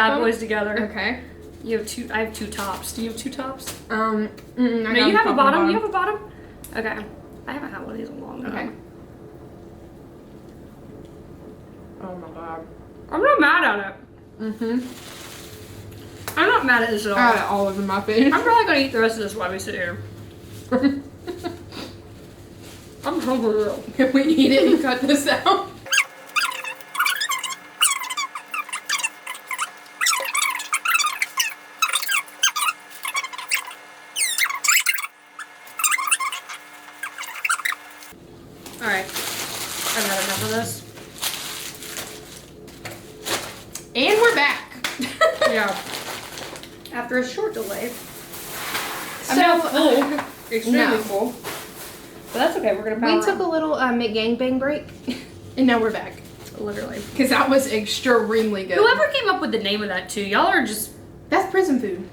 bad boys together. Okay. You have two. I have two tops. Do you have two tops? No, you have a bottom. You have a bottom. Okay. I haven't had one of these in a long time. Okay. Oh my god. I'm not mad at it. I'm not mad at this at all. I got it all over my face. I'm probably gonna eat the rest of this while we sit here. I'm hungry though. Can we eat it and cut this out? Alright. I've had enough of this. And we're back. Yeah. After a short delay. So, I'm now full. Extremely no. full. But that's okay. We're going to power We took a little McGangbang break. And now we're back. Literally. Because that was extremely good. Whoever came up with the name of that too, y'all are just... That's prison food.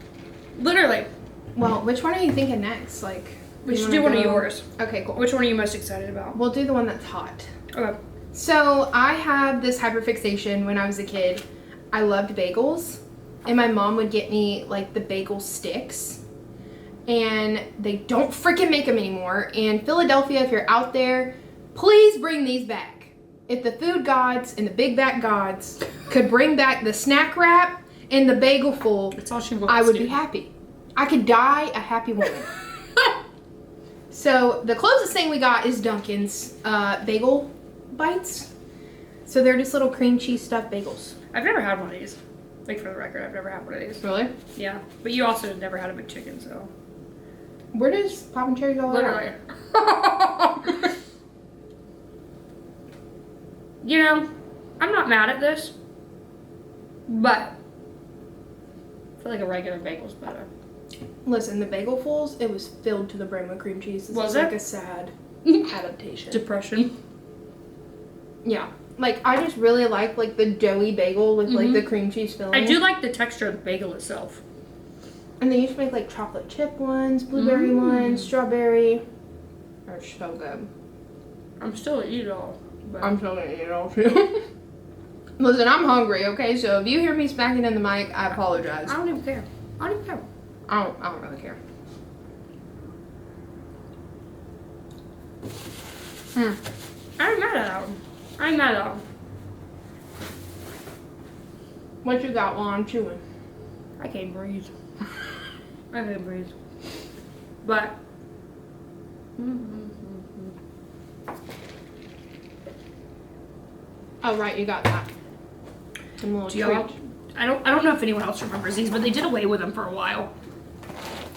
Literally. Well, which one are you thinking next? Like, We should do one of yours. Okay, cool. Which one are you most excited about? We'll do the one that's hot. Okay. So I had this hyperfixation when I was a kid. I loved bagels, and my mom would get me like the bagel sticks, and they don't freaking make them anymore. And Philadelphia, if you're out there, please bring these back. If the food gods and the big back gods could bring back the snack wrap and the bagel full, That's all she wants. I would be happy. I could die a happy woman. So the closest thing we got is Dunkin's bagel bites. So they're just little cream cheese stuffed bagels. I've never had one of these. Like, for the record, I've never had one of these. Really? Yeah. But you also never had a McChicken, so. Where does Pop & Cherry go? Literally. You know, I'm not mad at this. But I feel like a regular bagel's better. Listen, the bagel fulls, it was filled to the brim with cream cheese. This Was is it? like a sad adaptation. Depression. Yeah. Like, I just really like the doughy bagel with like the cream cheese filling. I do like the texture of the bagel itself. And they used to make like chocolate chip ones, blueberry ones, strawberry. They're so good. I'm still gonna eat it all. But I'm still gonna eat it all too. Listen, I'm hungry, okay? So if you hear me smacking in the mic, I apologize. I don't even care. I don't even care. I don't really care. I'm mad at them. I'm mad at them. What you got while I'm chewing? I can't breathe. I can't breathe. But Oh right, you got that. Some little y'all, treat. I don't know if anyone else remembers these, but they did away with them for a while.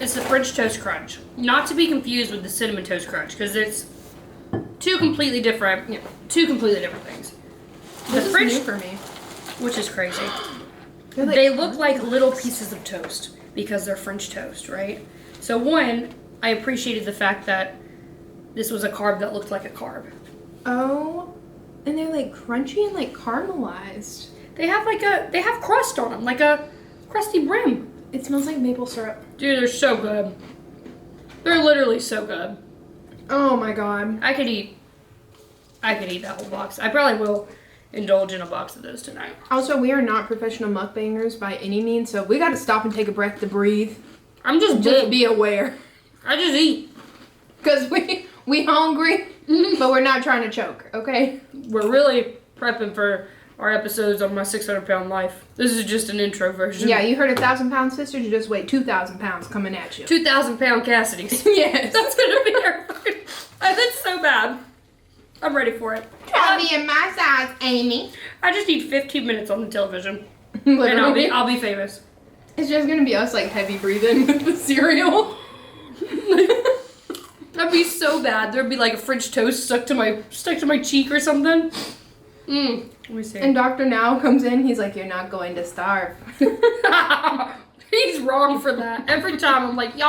It's the French Toast Crunch. Not to be confused with the Cinnamon Toast Crunch, because it's two completely different things. This is new for me. Which is crazy. Like, They look like little pieces of toast because they're French toast, right? So one, I appreciated the fact that this was a carb that looked like a carb. Oh, and they're like crunchy and like caramelized. They have crust on them, like a crusty brim. It smells like maple syrup. Dude, they're so good. They're literally so good. Oh my god. I could eat that whole box. I probably will indulge in a box of those tonight. Also, we are not professional mukbangers by any means, so we got to stop and take a breath to breathe. I'm just Just be aware. I just eat. Because we hungry, but we're not trying to choke, okay? We're really prepping for our episodes on my 600-pound life. This is just an intro version. Yeah, you heard 1,000-pound sisters, you just wait 2,000 pounds coming at you. 2,000-pound Cassidy's. Yes. That's gonna be our fucking... That's so bad. I'm ready for it. I'll be in my size, Amy. I just need 15 minutes on the television. Literally. And I'll be famous. It's just gonna be us like heavy breathing with the cereal. That'd be so bad. There'd be like a French toast stuck to my cheek or something. Let me see. And Dr. Now comes in, he's like, "You're not going to starve." He's wrong for that. Every time I'm like, he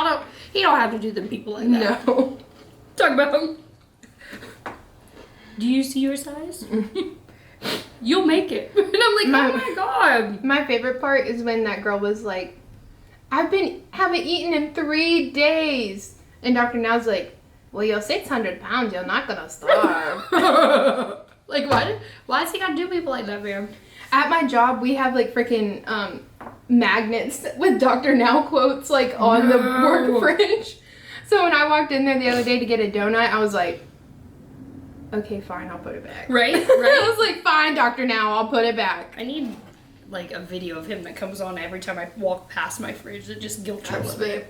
don't have to do them people like that. No. Talk about him. Do you see your size? You'll make it. And I'm like, oh my god. My favorite part is when that girl was like, haven't eaten in 3 days. And Dr. Now's like, well, you're 600 pounds, you're not gonna starve. Like, why does he gotta do people like that, man? At my job, we have like freaking magnets with Dr. Now quotes like on the work fridge. So when I walked in there the other day to get a donut, I was like, okay, fine, I'll put it back. Right? I was like, fine, Dr. Now, I'll put it back. I need like a video of him that comes on every time I walk past my fridge that just guilt trips me.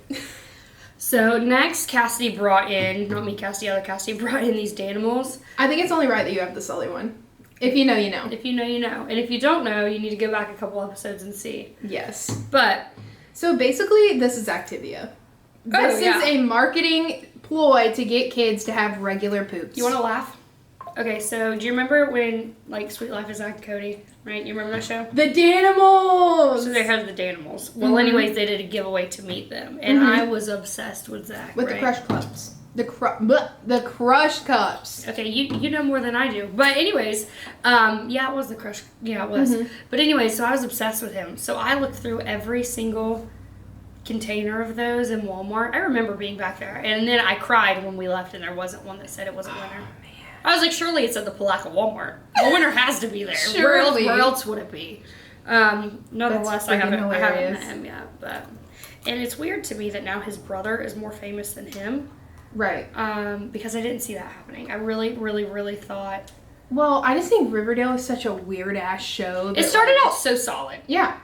So next, Cassidy brought in, not me, Cassidy, other Cassidy brought in these Danimals. I think it's only right that you have the Sully one. If you know, you know. If you know, you know. And if you don't know, you need to go back a couple episodes and see. Yes. But. So basically, this is Activia. This is a marketing ploy to get kids to have regular poops. You want to laugh? Okay, so do you remember when, like, Sweet Life of Zack and Cody, right? You remember that show? The Danimals! So they have the Danimals. Well, anyways, they did a giveaway to meet them. And I was obsessed with Zack, with the Crush Cups. The Crush Cups. Okay, you know more than I do. But anyways, yeah, it was the Crush. Yeah, it was. But anyways, so I was obsessed with him. So I looked through every single container of those in Walmart. I remember being back there. And then I cried when we left and there wasn't one that said it was a winner. Oh, man. I was like, surely it's at the Palaca Walmart. The winner has to be there. Surely. Where else would it be? Nonetheless, I haven't met him yet. But, and it's weird to me that now his brother is more famous than him. Right. Because I didn't see that happening. I really, really, really thought. Well, I just think Riverdale is such a weird ass show. It started out so solid. Yeah.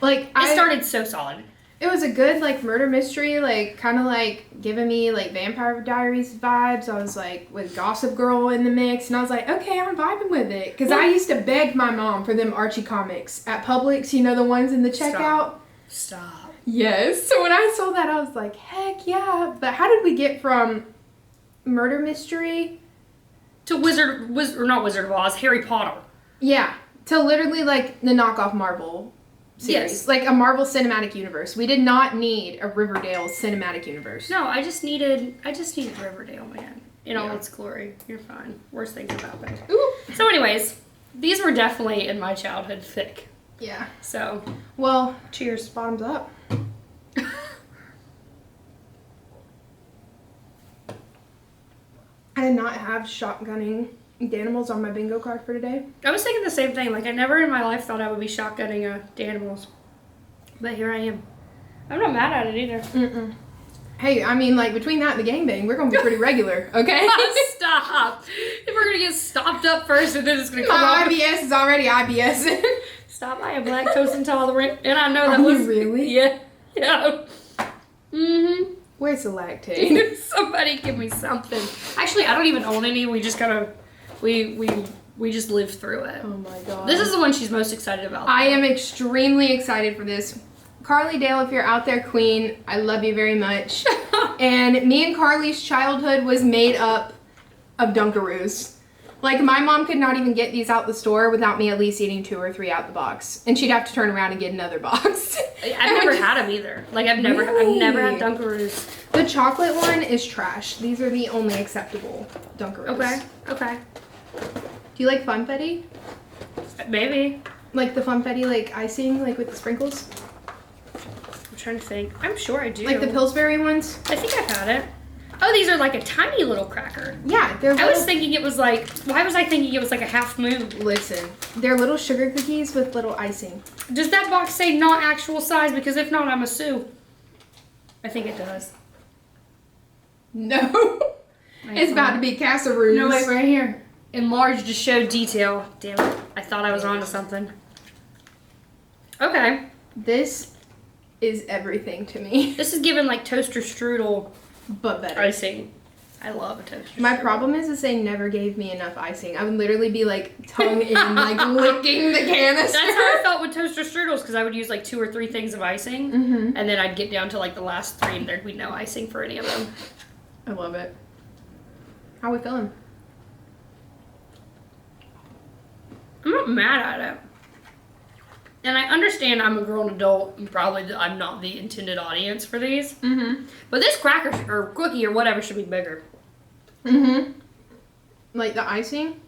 Like it started so solid. It was a good like murder mystery, like kind of like giving me like Vampire Diaries vibes. I was like with Gossip Girl in the mix, and I was like, okay, I'm vibing with it. Because I used to beg my mom for them Archie comics at Publix. You know, the ones in the checkout. Stop. Yes. So when I saw that, I was like, heck yeah. But how did we get from murder mystery to Wizard or not Wizard of Oz, Harry Potter? Yeah. To literally like the knockoff Marvel series. Yes. Like a Marvel Cinematic Universe. We did not need a Riverdale Cinematic Universe. No, I just needed Riverdale, man. In all its glory. You're fine. Worst things have happened. Ooh. So anyways, these were definitely in my childhood thick. Yeah. So. Well, cheers. Bottoms up. I did not have shotgunning Danimals on my bingo card for today. I was thinking the same thing. Like, I never in my life thought I would be shotgunning Danimals. But here I am. I'm not mad at it either. Mm-mm. Hey, I mean, like, between that and the gangbang, we're going to be pretty regular, okay? Stop. If we're going to get stopped up first and then it's going to come my out. IBS is already IBS. Stop. I am lactose intolerant. And I know that Are was... you really? Yeah. Yeah. Mm-hmm. Where's the lactate? Somebody give me something. Actually, I don't even own any. We just kind of... We just lived through it. Oh my god. This is the one she's most excited about. I am extremely excited for this. Carly Dale, if you're out there, queen, I love you very much. And me and Carly's childhood was made up of Dunkaroos. Like, my mom could not even get these out the store without me at least eating 2 or 3 out the box. And she'd have to turn around and get another box. I've never had them either. Like, I've never had Dunkaroos. The chocolate one is trash. These are the only acceptable Dunkaroos. Okay. Do you like Funfetti? Maybe. Like the Funfetti, like, icing, like, with the sprinkles? I'm trying to think. I'm sure I do. Like the Pillsbury ones? I think I've had it. Oh, these are like a tiny little cracker. Yeah, they're little... I was thinking it was like... Why was I thinking it was like a half moon? Listen, they're little sugar cookies with little icing. Does that box say not actual size? Because if not, I'm a sue. I think it does. No. It's about to be Cassaroos. No, wait, right here. Enlarged to show detail. Damn it. I thought I was onto something. Okay. This is everything to me. This is given like toaster strudel... But better. Icing. I love a toaster. My problem is they never gave me enough icing. I would literally be like tongue in, like licking the canister. That's how I felt with toaster strudels because I would use like 2 or 3 things of icing, and then I'd get down to like the last 3 and there'd be no icing for any of them. I love it. How are we feeling? I'm not mad at it. And I understand I'm a grown adult and probably I'm not the intended audience for these. But this cracker or cookie or whatever should be bigger. Like the icing?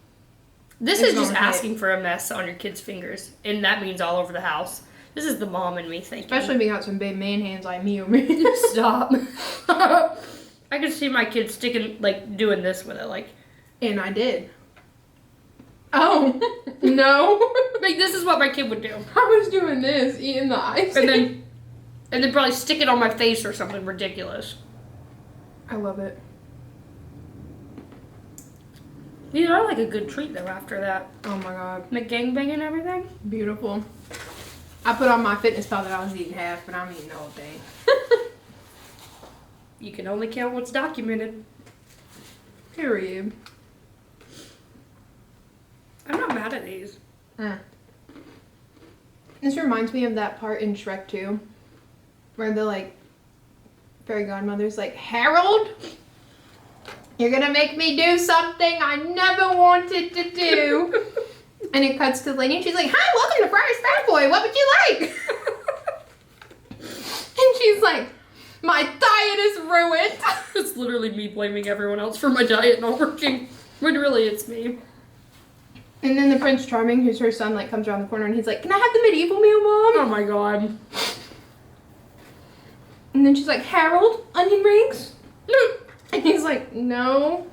This is just asking for a mess on your kid's fingers. And that means all over the house. This is the mom in me thinking. Especially if you got some big man hands like me over here. Stop. I could see my kid sticking, like, doing this with it, like. And I did. Oh, no. Like, this is what my kid would do. I was doing this, eating the ice. And then probably stick it on my face or something ridiculous. I love it. These are like a good treat, though, after that. Oh, my God. McGangbang and everything. Beautiful. I put on my fitness pal that I was eating half, but I'm eating the whole thing. You can only count what's documented. Period. I'm not mad at these. This reminds me of that part in Shrek 2 where the like fairy godmother's like, Harold, you're gonna make me do something I never wanted to do. And it cuts to the lady and she's like, hi, welcome to Friar's Fat Boy, what would you like? And she's like, my diet is ruined. It's literally me blaming everyone else for my diet not working. When really it's me. And then the Prince Charming, who's her son, like comes around the corner and he's like, can I have the medieval meal, Mom? Oh my god. And then she's like, Harold, onion rings? And he's like, no.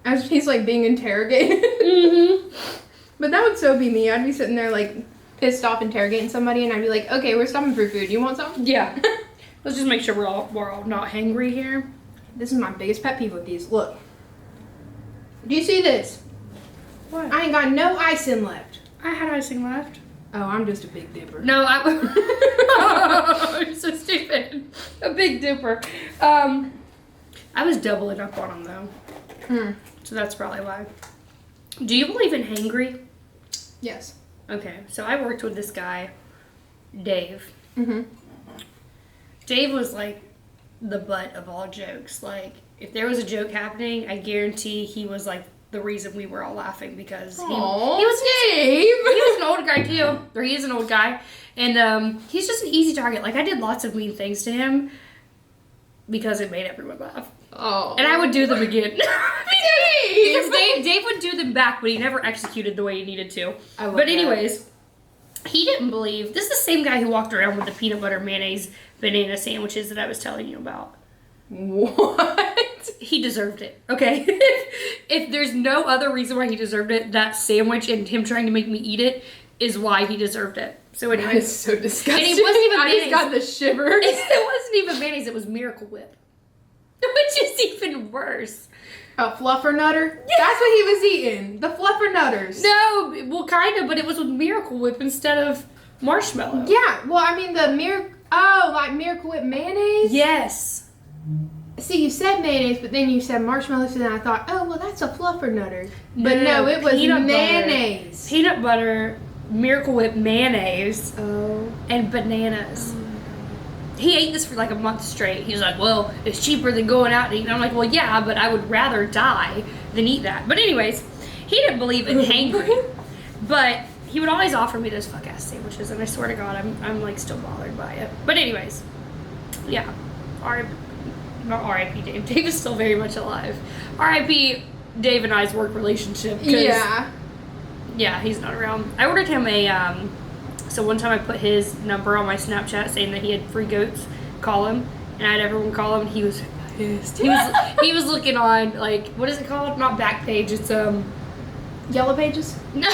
As he's like being interrogated. Mm-hmm. But that would so be me. I'd be sitting there like pissed off interrogating somebody and I'd be like, okay, we're stopping for food. You want something? Yeah. Let's just make sure we're all not hangry here. This is my biggest pet peeve with these. Look. Do you see this? What? I ain't got no icing left. I had icing left. Oh, I'm just a big dipper. No, I'm so stupid. A big dipper. I was doubling up on them though. So that's probably why. Do you believe in hangry? Yes. Okay, so I worked with this guy, Dave. Mm-hmm. Dave was like the butt of all jokes. Like, if there was a joke happening, I guarantee he was like the reason we were all laughing because he was Dave. He was an old guy too, or he is an old guy, and he's just an easy target. Like, I did lots of mean things to him because it made everyone laugh. Oh. And I would do them again. Dave! Because Dave would do them back, but he never executed the way he needed to. I love But that. anyways, he didn't believe, this is the same guy who walked around with the peanut butter mayonnaise banana sandwiches that I was telling you about. What? He deserved it, okay? If there's no other reason why he deserved it, that sandwich and him trying to make me eat it is why he deserved it. So That anyways. is so disgusting. And it wasn't even I just mayonnaise. got the shivers. It wasn't even mayonnaise, it was Miracle Whip. Which is even worse. A fluffer nutter? That's what he was eating. The fluffer nutters. No, well, kind of, but it was with Miracle Whip instead of marshmallow. Yeah, well, I mean like Miracle Whip mayonnaise? Yes. See, you said mayonnaise, but then you said marshmallows, and then I thought, oh, well, that's a fluffer nutter. But no, it was peanut mayonnaise. Butter, peanut butter, Miracle Whip mayonnaise, Oh. and bananas. He ate this for like a month straight. He was like, well, it's cheaper than going out to eat. And I'm like, well, yeah, but I would rather die than eat that. But anyways, he didn't believe in hangry. But he would always offer me those fuck-ass sandwiches. And I swear to God, I'm like still bothered by it. But anyways, yeah. Not R.I.P. Dave. Dave is still very much alive. R.I.P. Dave and I's work relationship. Yeah. Yeah, he's not around. I ordered him a, so one time I put his number on my Snapchat saying that he had free goats. Call him. And I had everyone call him and he was pissed. He was looking on, like, what is it called? Not Backpage, it's, Yellow Pages? no,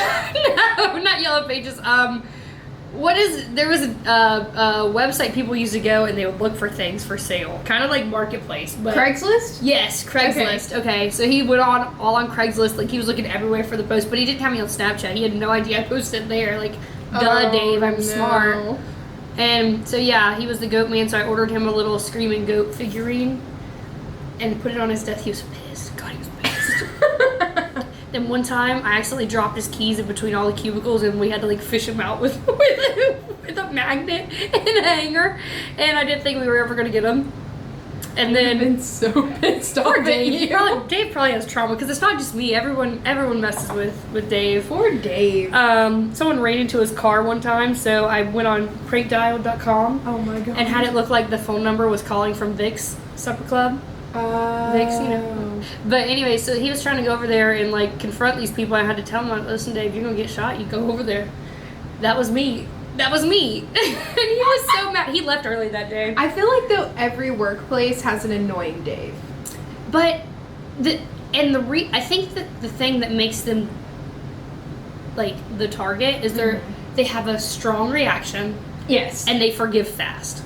not Yellow Pages. There was a website people used to go and they would look for things for sale. Kind of like Marketplace. But Craigslist? yes, Craigslist. Okay, so he went all on Craigslist. Like, he was looking everywhere for the post, but he didn't have me on Snapchat. He had no idea I posted there. Like, duh, Dave, I'm smart. And so, yeah, he was the goat man, so I ordered him a little screaming goat figurine and put it on his desk. He was pissed. God, he was pissed. Then one time, I accidentally dropped his keys in between all the cubicles, and we had to like fish him out with a magnet and a hanger. And I didn't think we were ever gonna get him. And then I've been so pissed off poor at Dave. you. Dave probably has trauma because it's not just me. Everyone messes with Dave. Poor Dave. Someone ran into his car one time, so I went on prankdial.com Oh my god. and had it look like the phone number was calling from Vic's supper club. Vic's, you know. But anyway, so he was trying to go over there and like confront these people. I had to tell him, like, listen, Dave, you're gonna get shot. You go over there. That was me. And he was so mad. He left early that day. I feel like though every workplace has an annoying Dave. But I think that the thing that makes them like the target is they have a strong reaction Yes. and they forgive fast.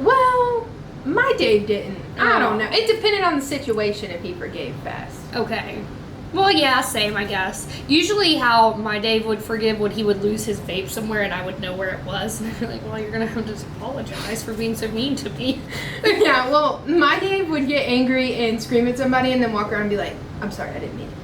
Well, my Dave didn't. I don't Oh. know. It depended on the situation if he forgave fast. Okay. Well, yeah, same, I guess. Usually how my Dave would forgive would he would lose his vape somewhere and I would know where it was. And I'd be like, well, you're going to have to apologize for being so mean to me. Yeah, well, my Dave would get angry and scream at somebody and then walk around and be like, I'm sorry, I didn't mean it.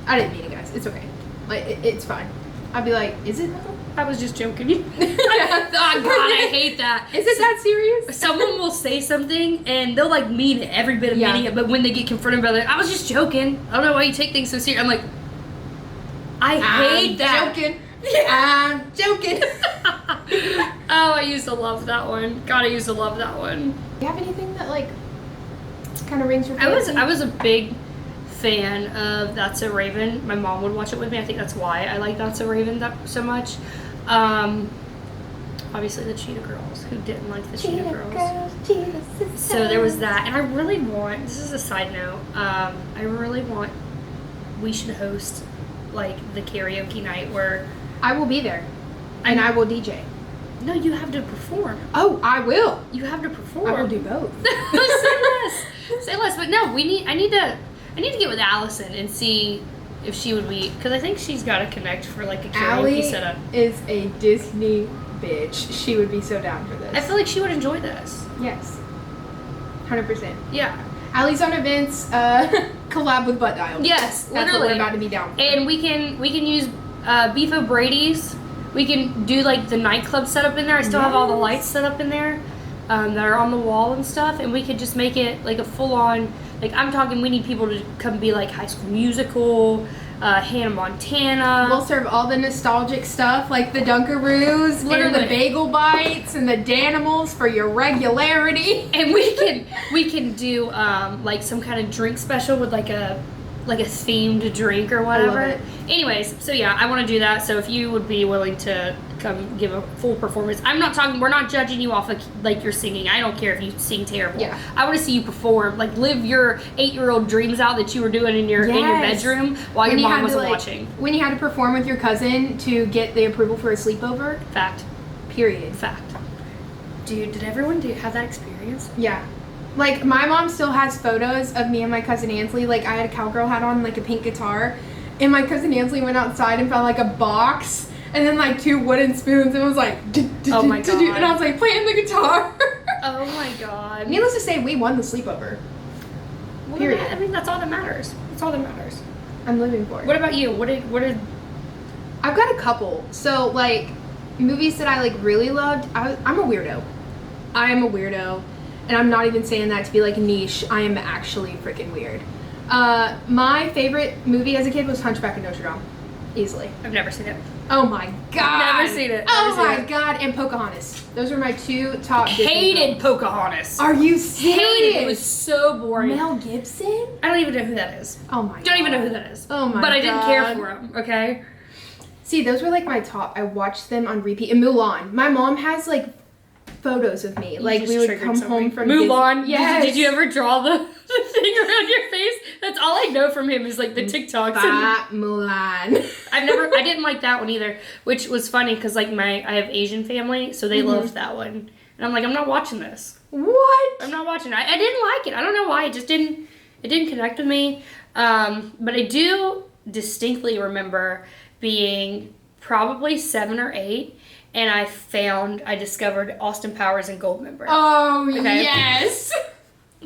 I didn't mean it, guys. It's okay. Like, it's fine. I'd be like, is it? I was just joking. Oh, God, I hate that. Is it that serious? Someone will say something and they'll like mean it, every bit of Yeah. meaning it, but when they get confronted by it, I was just joking. I don't know why you take things so serious. I'm like, I hate that. Joking. I'm joking. Oh, I used to love that one. God, I used to love that one. Do you have anything that like kind of rings your I fancy? was a big fan of That's So Raven. My mom would watch it with me. I think that's why I like That's So Raven so much. Obviously the Cheetah Girls. Who didn't like the Cheetah Girls? So there was that, and I really want, this is a side note, I really want, we should host like the karaoke night where, I will be there, and I will DJ. no, you have to perform. Oh, I will. You have to perform. I will do both. Say less, but no, I need to get with Allison and see if she would be, because I think she's got to connect for like a karaoke Allie setup. is a Disney bitch. She would be so down for this. I feel like she would enjoy this. Yes. 100%. Yeah. Allie's on events, collab with Butt Dial. Yes, That's what literally. we're about to be down for. And we can use Beef O'Brady's. We can do like the nightclub setup in there. I still have all the Yes. lights set up in there that are on the wall and stuff. And we could just make it like a full on, like I'm talking, we need people to come be like High School Musical, Hannah Montana. We'll serve all the nostalgic stuff like the Dunkaroos and Literally. the bagel bites and the Danimals for your regularity. And we can do like some kind of drink special with like a themed drink or whatever. it. Anyways, so yeah, I want to do that. So if you would be willing to come give a full performance, we're not judging you off of like your singing. I don't care if you sing terrible. Yeah. I want to see you perform, like live your 8-year-old dreams out that you were doing in your Yes. bedroom while When your you mom had to, wasn't like, watching. When you had to perform with your cousin to get the approval for a sleepover, Fact. period. Fact. Dude, did everyone have that experience? Yeah. Like, my mom still has photos of me and my cousin Ansley. Like, I had a cowgirl hat on, like a pink guitar. And my cousin Ansley went outside and found, like, a box. And then, like, 2 wooden spoons. And was like, Oh my God. and I was like, playing the guitar. Oh my God. Needless to say, we won the sleepover. Well, period. I mean, that's all that matters. That's all that matters. I'm living for it. What about you? What did I've got a couple. So, like, movies that I, like, really loved. I'm a weirdo. I am a weirdo. And I'm not even saying that to be, like, niche. I am actually freaking weird. My favorite movie as a kid was Hunchback of Notre Dame. Easily. I've never seen it. Oh, my God. Never seen it. Oh, Never seen my it. God. And Pocahontas. Those were my 2 top Disney Hated films. Pocahontas. Are you serious? Hated. It was so boring. Mel Gibson? I don't even know who that is. Oh, my God. Don't even know who that is. Oh, my But I didn't care God. for him. Okay. See, those were like my top. I watched them on repeat. And Mulan. My mom has like photos of me. Like we would come home from Mulan. Disney. Yes. Did you ever draw the thing around your face? That's all I know from him is like the TikToks. Ba Mulan. I didn't like that one either, which was funny because like I have Asian family, so they loved that one, and I'm like, I'm not watching this. What? I'm not watching it. I didn't like it. I don't know why. It didn't connect with me. But I do distinctly remember being probably 7 or 8, and I discovered Austin Powers and Goldmember. Oh, Okay. yes.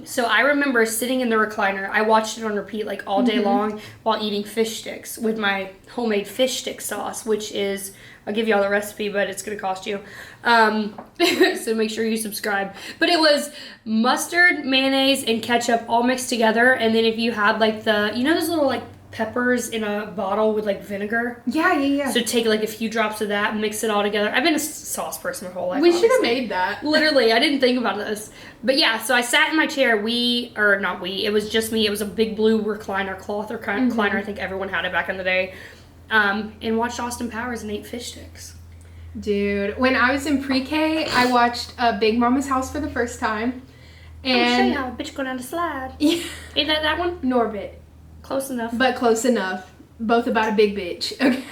So I remember sitting in the recliner. I watched it on repeat like all day long while eating fish sticks with my homemade fish stick sauce, which is, I'll give you all the recipe, but it's going to cost you. So make sure you subscribe. But it was mustard, mayonnaise, and ketchup all mixed together. And then if you had like those little like peppers in a bottle with like vinegar. Yeah. So take like a few drops of that and mix it all together. I've been a sauce person my whole life. We should have obviously. made that. Literally, I didn't think about this. But yeah, so I sat in my chair. It was just me. It was a big blue recliner, cloth recliner. I think everyone had it back in the day. And watched Austin Powers and ate fish sticks. Dude, when I was in pre-K, I watched Big Mama's House for the first time. I'm gonna show And you how a bitch go down the slide. yeah, Ain't that one? Norbit. Close enough. But close enough. Both about a big bitch. Okay.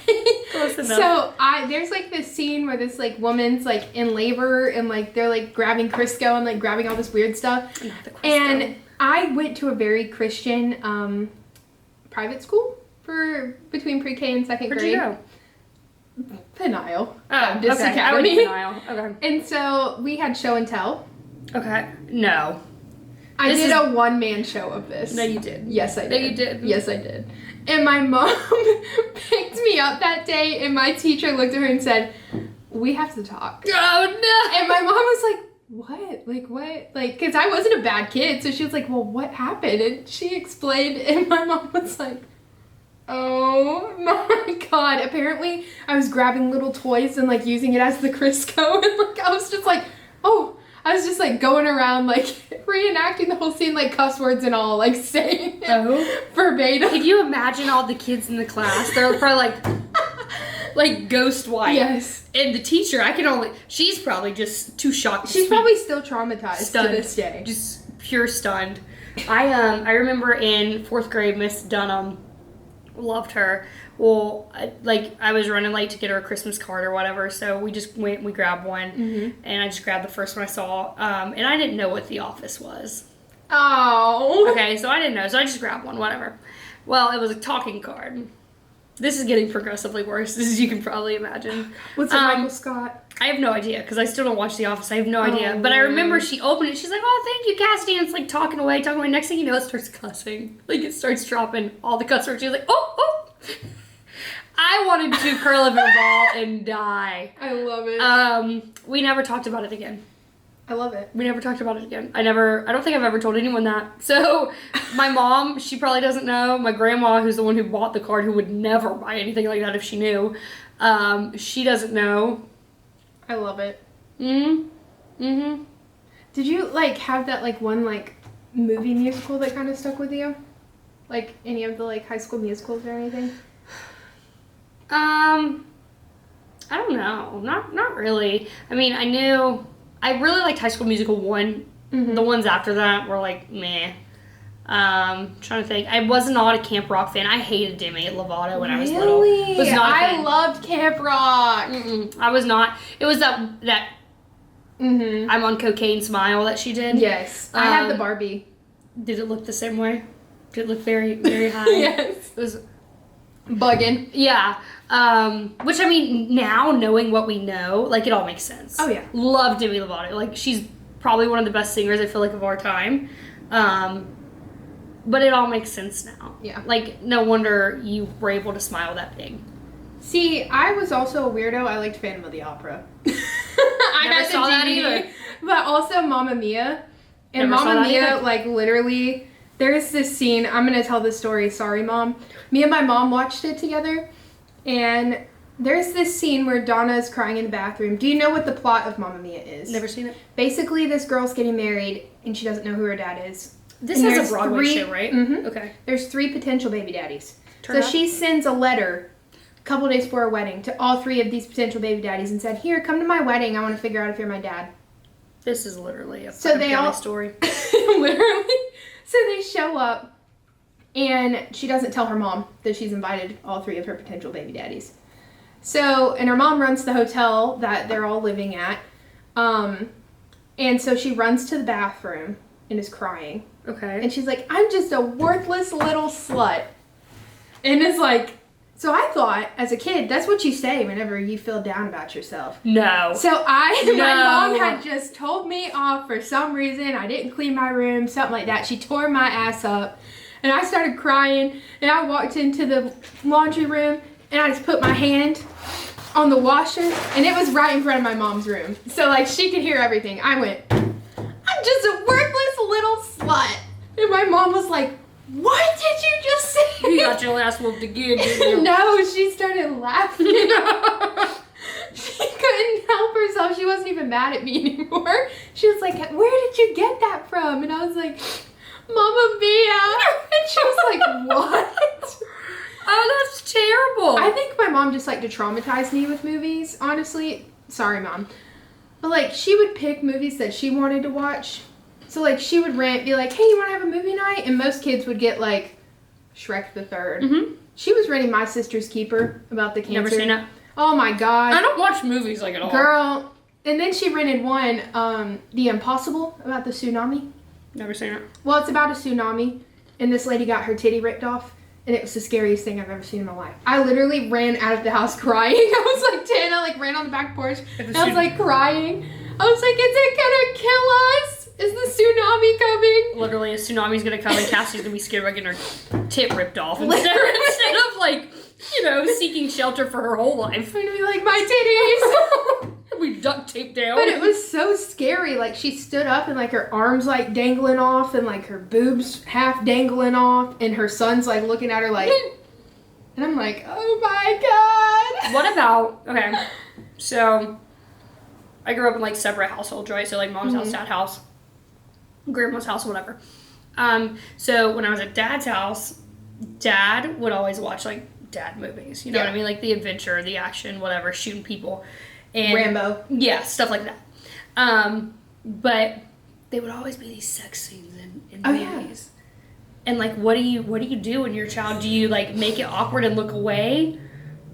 Close close enough. So there's like this scene where this like woman's like in labor and like they're like grabbing Crisco and like grabbing all this weird stuff. Not the Crisco. And I went to a very Christian private school for between pre-K and second Where'd grade. you go? Peniel. Oh, Baptist okay. I went Academy. to denial. Okay. And so we had show and tell. Okay. No. I This did is- a one-man show of this. No, you did. Yes, I did. No, you did. Yes, I did. And my mom picked me up that day, and my teacher looked at her and said, "We have to talk." Oh no. And my mom was like, "What? Like, what?" Like, because I wasn't a bad kid, so she was like, "Well, what happened?" And she explained, and my mom was like, "Oh my God." Apparently, I was grabbing little toys and, like, using it as the Crisco, and, like, I was just like, I was just, like, going around, like, reenacting the whole scene, like, cuss words and all, like, saying it verbatim. Can you imagine all the kids in the class? They're probably like ghost white. Yes. And the teacher, she's probably just too shocked. She's probably still traumatized stunned to this day. Just pure stunned. I remember in 4th grade, Miss Dunham, loved her. Well, I was running late to get her a Christmas card or whatever, so we just went and we grabbed one, and I just grabbed the first one I saw, and I didn't know what The Office was. Oh. Okay, so I didn't know, so I just grabbed one, whatever. Well, it was a talking card. This is getting progressively worse, as you can probably imagine. What's it, Michael Scott? I have no idea, because I still don't watch The Office. I have no idea. Oh, But I man. remember she opened it. She's like, "Oh, thank you, Cassidy." And it's like talking away. Next thing you know, it starts cussing. Like, it starts dropping all the cuss words. She's like, oh. I wanted to curl up in a ball and die. I love it. We never talked about it again. I love it. We never talked about it again. I don't think I've ever told anyone that. So, my mom, she probably doesn't know. My grandma, who's the one who bought the card, who would never buy anything like that if she knew, she doesn't know. I love it. Mm-hmm. Did you, like, have that, like, one, like, movie musical that kind of stuck with you? Like, any of the, like, High School Musicals or anything? I don't know. Not really. I mean, I really liked High School Musical 1. Mm-hmm. The ones after that were like, meh. Trying to think. I was not a Camp Rock fan. I hated Demi Lovato when I was little. Really? Was not a I fan. loved Camp Rock. I was not. It was that Mm-hmm. I'm on cocaine smile that she did. Yes. I had the Barbie. Did it look the same way? Did it look very, very high? Yes. It was, Bugging. yeah. Which, I mean, now knowing what we know, like, it all makes sense. Oh, yeah. Love Demi Lovato. Like, she's probably one of the best singers, I feel like, of our time. But it all makes sense now. Yeah. Like, no wonder you were able to smile that big. See, I was also a weirdo. I liked Phantom of the Opera. I Never had the saw that DVD, either. but also Mamma Mia. And Never saw Mamma that Mia, either. like, literally, there's this scene. I'm going to tell this story. Sorry, Mom. Me and my mom watched it together. And there's this scene where Donna is crying in the bathroom. Do you know what the plot of Mamma Mia is? Never seen it. Basically, this girl's getting married, and she doesn't know who her dad is. This And is there's a Broadway three- show, right? Mhm. Okay. There's 3 potential baby daddies. Turn So up. she sends a letter a couple days before her wedding to all 3 of these potential baby daddies and said, "Here, come to my wedding. I want to figure out if you're my dad." This is literally a So they all story. literally. So they show up, and she doesn't tell her mom that she's invited all 3 of her potential baby daddies. So, and her mom runs the hotel that they're all living at. And so she runs to the bathroom and is crying. Okay. And she's like, "I'm just a worthless little slut." And it's like, so I thought as a kid, that's what you say whenever you feel down about yourself. No. So my No. mom had just told me off for some reason. I didn't clean my room, something like that. She tore my ass up. And I started crying. And I walked into the laundry room and I just put my hand on the washer. And it was right in front of my mom's room. So like she could hear everything. I went, "I'm just a worthless little slut." And my mom was like, "What did you just say?" You got your ass whooped again, didn't you? No, she started laughing. She couldn't help herself. She wasn't even mad at me anymore. She was like, "Where did you get that from?" And I was like, "Mamma Mia." And she was like, "What?" Oh, that's terrible. I think my mom just liked to traumatize me with movies, honestly. Sorry, Mom. But like, she would pick movies that she wanted to watch. So like, she would be like, "Hey, you want to have a movie night?" And most kids would get like Shrek the Third. Mm-hmm. She was renting My Sister's Keeper about the cancer. Never seen it. Oh my god. I don't watch movies like at all. Girl. And then she rented one, The Impossible, about the tsunami. Never seen it. Well, it's about a tsunami, and this lady got her titty ripped off, and it was the scariest thing I've ever seen in my life. I literally ran out of the house crying. I was like 10. I like ran on the back porch. And I was like crying. I was like, is it gonna kill us? Is the tsunami coming? Literally, a tsunami's gonna come and Cassie's gonna be scared about getting her tit ripped off instead of like, you know, seeking shelter for her whole life. I'm gonna be like, my titties. We duct taped down. But it was so scary. Like, she stood up and like her arms like dangling off and like her boobs half dangling off, and her son's like looking at her like, and I'm like, oh my god. What about, okay, so I grew up in like separate households, right? So like mom's house, dad's house, grandma's house, whatever. So when I was at dad's house, dad would always watch like dad movies. You know what I mean? Like the adventure, the action, whatever, shooting people. And, Rambo. Yeah, stuff like that. But they would always be these sex scenes in movies. Yeah. And like, what do you do when your child? Do you like make it awkward and look away?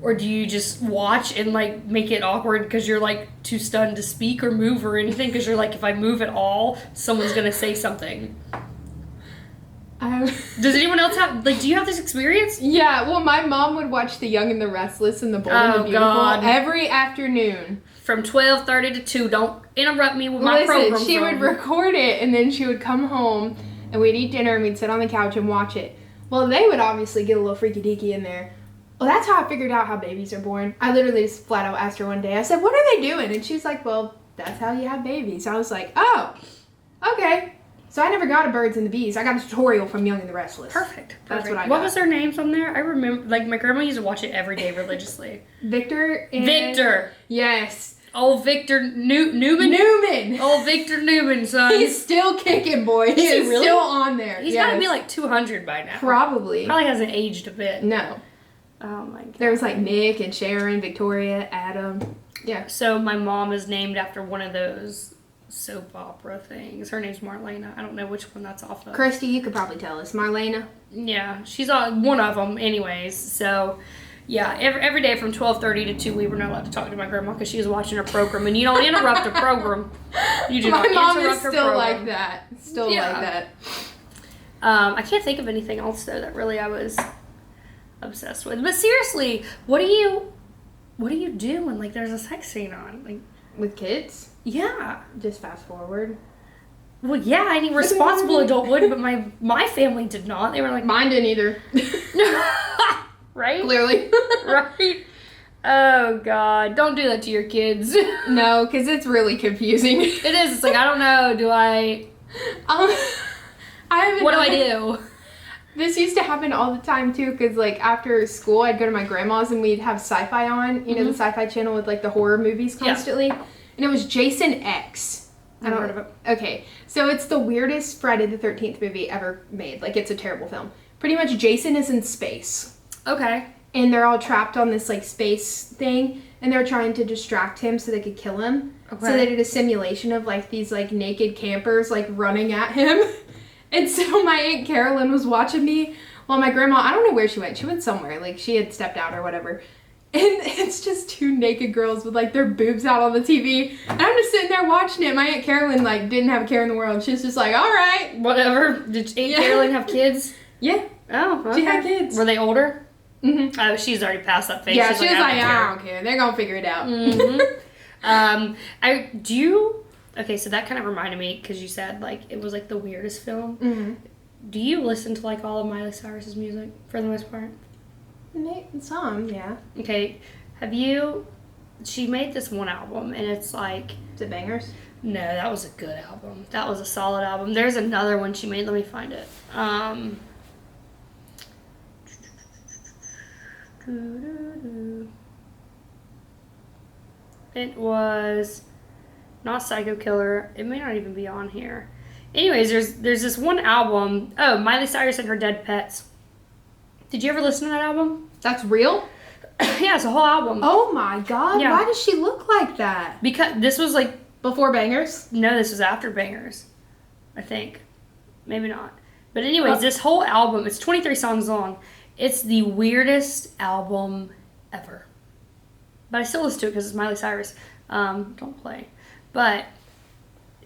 Or do you just watch and like make it awkward because you're like too stunned to speak or move or anything? Because you're like, if I move at all, someone's going to say something. Does anyone else have, like, do you have this experience? Yeah, well, my mom would watch The Young and the Restless and The Bold and the Beautiful every afternoon. From 12:30 to 2. Don't interrupt me with my program. She would record it, and then she would come home, and we'd eat dinner, and we'd sit on the couch and watch it. Well, they would obviously get a little freaky deaky in there. Well, that's how I figured out how babies are born. I literally just flat out asked her one day, I said, what are they doing? And she's like, well, that's how you have babies. I was like, oh, okay. So I never got a Birds and the Bees. I got a tutorial from Young and the Restless. Perfect. That's what I got. What was their names on there? I remember, like, my grandma used to watch it every day religiously. Victor. Yes. Old Victor Newman. Old Victor Newman, son. He's still kicking, boy. He is really? still on there. He's got to be like 200 by now. Probably hasn't aged a bit. No. Oh my god. There was like Nick and Sharon, Victoria, Adam. Yeah. So my mom is named after one of those soap opera things. Her name's Marlena. I don't know which one that's off of. Christy, you could probably tell us. Marlena? Yeah, she's on one of them anyways. So, yeah, every day from 12:30 to 2, we were not allowed to talk to my grandma because she was watching a program. And you don't interrupt a program. You do not interrupt her program. My mom is still like that. Still like that. I can't think of anything else, though, that really I was obsessed with. But seriously, what do you do when, like, there's a sex scene on? Like, with kids? Yeah. Just fast forward. Well, yeah, any responsible adult would, but my family did not. They were like... Mine didn't either. Right? Clearly. Right? Oh, God. Don't do that to your kids. No, because it's really confusing. It is. It's like, I don't know. Do I... What do I do? This used to happen all the time, too, because, like, after school, I'd go to my grandma's and we'd have sci-fi on. You know, the sci-fi channel with, like, the horror movies constantly. Yeah. And it was Jason X. I don't heard of it. Okay. So it's the weirdest Friday the 13th movie ever made. Like, it's a terrible film. Pretty much Jason is in space. Okay. And they're all trapped on this, like, space thing. And they're trying to distract him so they could kill him. Okay. So they did a simulation of, like, these, like, naked campers, like, running at him. And so my Aunt Carolyn was watching me while my grandma, I don't know where she went. She went somewhere. Like, she had stepped out or whatever. And it's just two naked girls with, like, their boobs out on the TV. And I'm just sitting there watching it. My Aunt Carolyn, like, didn't have a care in the world. She was just like, all right. Whatever. Did Aunt Carolyn have kids? Yeah. Oh, okay. She had kids. Were they older? Mm-hmm. Oh, she's already past that phase. Yeah, she was like, I don't care. They're going to figure it out. Mm-hmm. Okay, so that kind of reminded me, because you said, like, it was, like, the weirdest film. Mm-hmm. Do you listen to, like, all of Miley Cyrus's music, for the most part? Some, yeah. Okay, she made this one album, and it's, like... Is it bangers? No, that was a good album. That was a solid album. There's another one she made. Let me find it. It was... Not Psycho Killer. It may not even be on here. Anyways, there's this one album. Oh, Miley Cyrus and Her Dead Pets. Did you ever listen to that album? That's real? Yeah, it's a whole album. Oh my god. Yeah. Why does she look like that? Because this was like... Before Bangers? No, this was after Bangers. I think. Maybe not. But anyways, this whole album, it's 23 songs long. It's the weirdest album ever. but I still listen to it because it's Miley Cyrus. Don't play. But